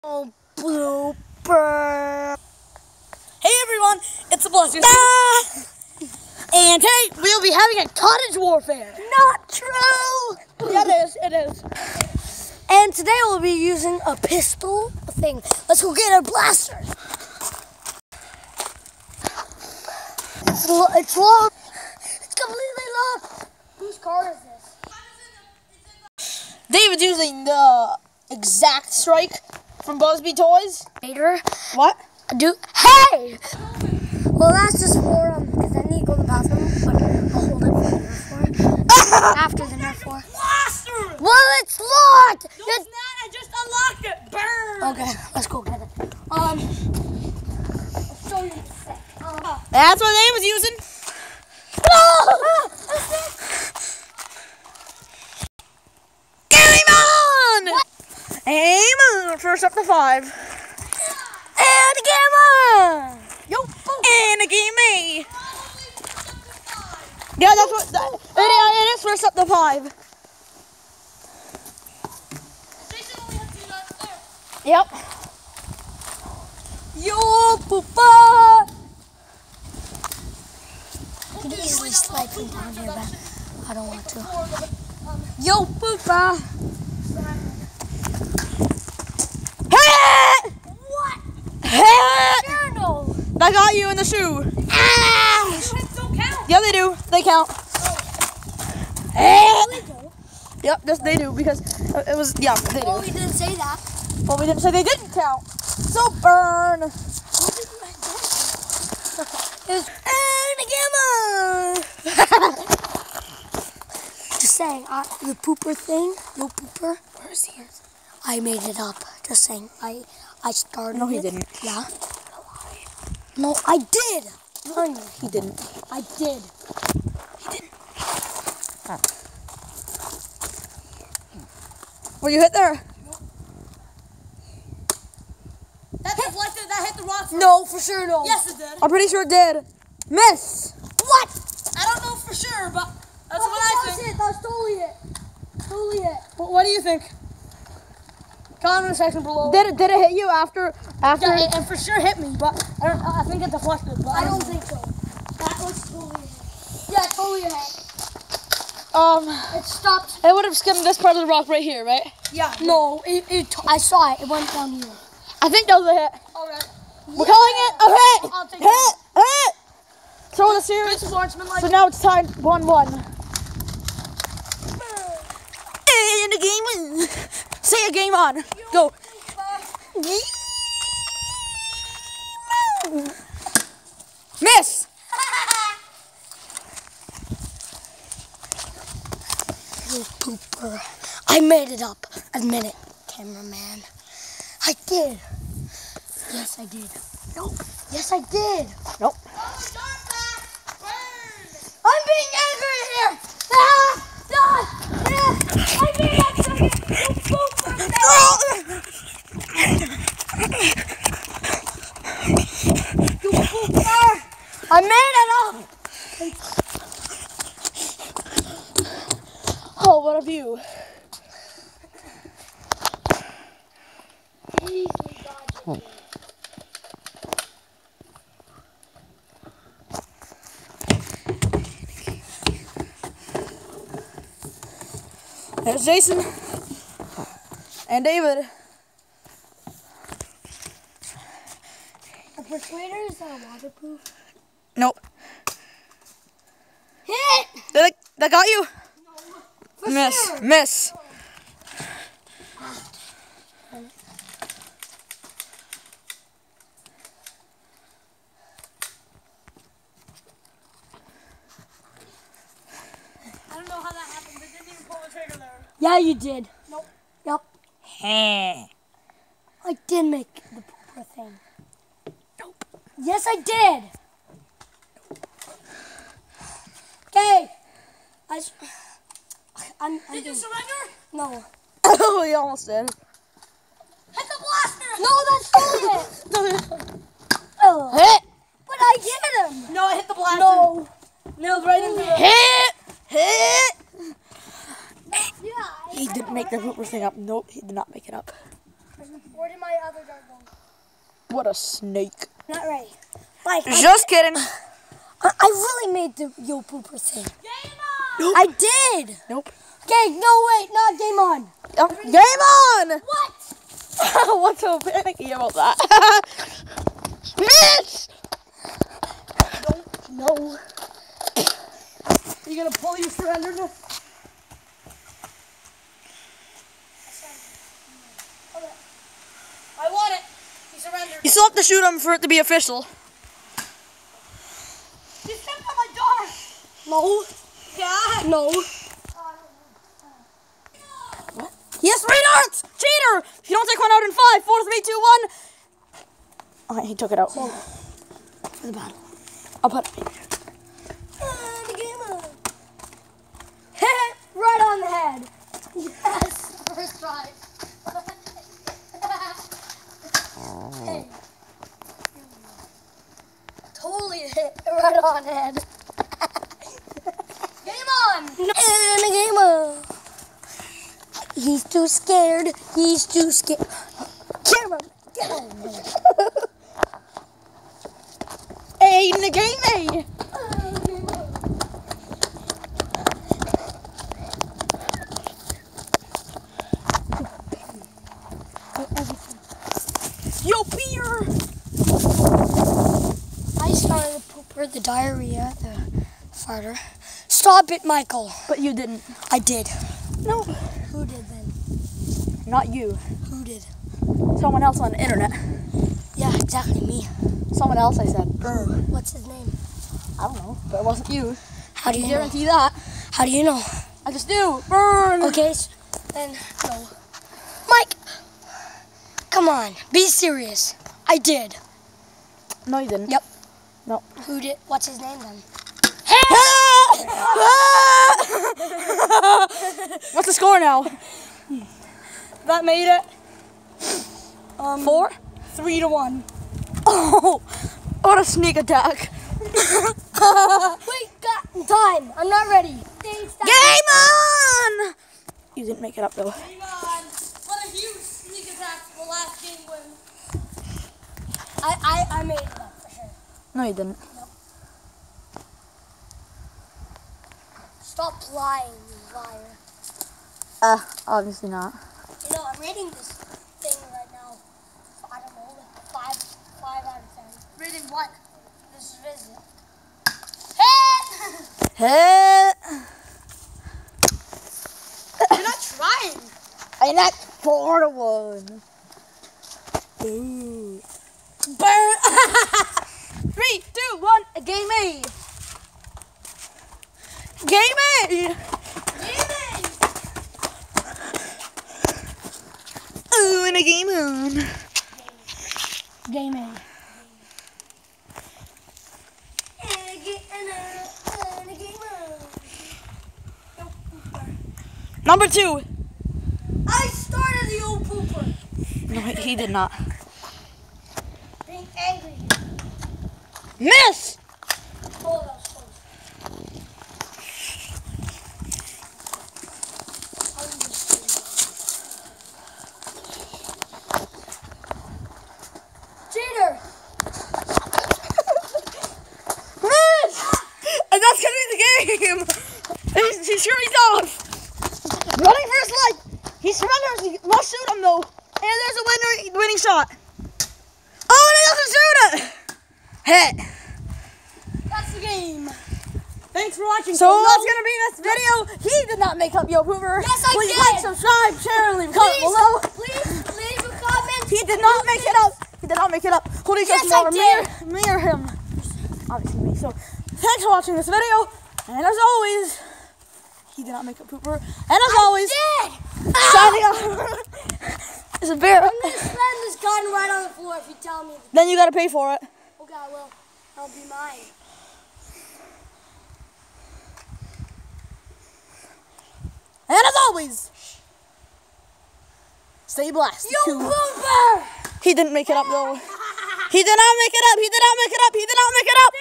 Oh, blooper. Hey everyone, it's the Blaster. And today we'll be having a cottage warfare. Not true. Yeah, it is. And today we'll be using a pistol thing. Let's go get our blaster. It's locked. It's completely locked. Whose car is this? David's using the exact strike from Busby Toys. Later. What? Hey! Well, that's just for because I need to go to the bathroom, but I'll hold it for the Nerf war. After the Nerf war. Blaster! Well, it's locked! No, it's not. I just unlocked it. Burn! Okay, let's go get it. I'll show you in a sec. That's what Dave was using. Game on! What? Aim on. First up to 5. And game on! Yo, and a game me. Yeah, that's what it is. First up to 5. Yep. Yo, poopa! I can easily slide from down here, but I don't want to. Yo, poopa! What? Journal! I got you in the shoe. Ah! Hits don't count. Yeah, they do. They count. Yep, yes, they do because it was. Yeah, they do. Well, we didn't say that. Well, we didn't say they didn't count. So burn. Just saying, the pooper thing, no pooper. Where's he? I made it up. Just saying, I started. No, he it. didn't. Yeah. No, I did. No, He didn't. I did. He didn't. Were you hit there? That deflected, that hit the rock. No, for sure no. Yes, it did. I'm pretty sure it did. Miss. What? I don't know for sure, but that's what I think. That was totally it. Totally it. What do you think? Comment in the section below. Did it hit you after? Yeah, it for sure hit me, but I think it deflected. But I don't think so. That was totally it. Yeah, totally it. It stopped. It would have skimmed this part of the rock right here, right? Yeah. No, I saw it. It went down here. I think that was a hit. Alright. We're calling it a hit. I'll take Hit. So in the series. Good sportsman, So now it's tied 1-1. And the game on. Say a game on. Go. Miss. You pooper. I made it up. Admit it, cameraman. I did. Yes, I did. Nope. Yes, I did. Nope. I'm being angry here. I'm being angry. You pooper. I made it up. Oh, what a view. There's Jason and David. The persuader is waterproof. Nope. Hit! That got you? For Miss. sure. Miss. I don't know how that happened. They didn't even pull the trigger there. Yeah, you did. Nope. Yep. Hey. I did make the pooper thing. Nope. Yes, I did. Okay. Did you surrender? No. Oh, he almost did. Hit the blaster! No, that's totally it. Oh. Hit. But I hit him. No, I hit the blaster. No. Nailed right into the... Hit. Hit. Yeah. He didn't make the pooper thing up. Nope, he did not make it up. Where did my other dart go? What a snake. Not ready. Like, Just kidding. I really made the yo pooper thing. Game on! I did. Nope. Okay, no wait, not game on. Game on! What? What's so panicky about that? Miss! No. You gonna pull your surrender? I want it. He surrendered. You still have to shoot him for it to be official. You stepped on my dart. No. Yeah. No. Yes, 3 darts! Cheater! If you don't take one out in 5, 4, 3, 2, 1. Oh, he took it out. For the battle. I'll put it. The game on. Right on the head. Yes. First try. Hey. Totally hit right on the head. Game on. And the game on. He's too scared. He's too scared. Camera, get over here. Hey, in the game, hey! Yo, Peter! I started to pooper the diarrhea, the farter. Stop it, Michael. But you didn't. I did. No. Who did then? Not you. Who did? Someone else on the internet. Yeah, exactly me. Someone else, I said. What's his name? I don't know, but it wasn't you. How do I you know? guarantee that. How do you know? I just do. Burn! Okay, then no. Mike, come on, be serious. I did. No, you didn't. Yep. No. Who did? What's his name then? What's the score now? That made it. 4? 3-1. Oh, what a sneak attack. Wait, got time. I'm not ready. Game on! You didn't make it up though. Game on. What a huge sneak attack for the last game win. I made it up for sure. No, you didn't. Stop lying, you liar. Obviously not. You know, I'm rating this thing right now. I don't know, like 5 out of 10. Rating what? This visit. Hey! You're not trying. And that's 4-1. Ooh. Burn. 3, 2, 1, game A. Game A! Ooh, and a game on. Game A. Number 2. I started the old pooper. No, he did not. Being angry. Miss! Oh, that was close. Cheater! Miss! And that's gonna be the game! He's sure he's off! Running for his life! He surrenders, he must shoot him though! And there's a winning shot! Oh, and he doesn't shoot it! Hit! That's the game. Thanks for watching. So that's gonna be this video. He did not make up Yo Pooper. Yes, I Please did. like, subscribe, share, and leave a comment below. Please leave a comment. He did not make it up. He did not make it up. Who do you Yes, guys I did. mirror him? Obviously me. So thanks for watching this video. And as always, he did not make up Pooper. And as always, signing off. It's a bear. I'm gonna slam this gun right on the floor if you tell me. Then you gotta pay for it. Okay, I will. That'll be mine. And as always, stay blessed. Yo, Pooper! He didn't make it up though. He did not make it up. He did not make it up. He did not make it up.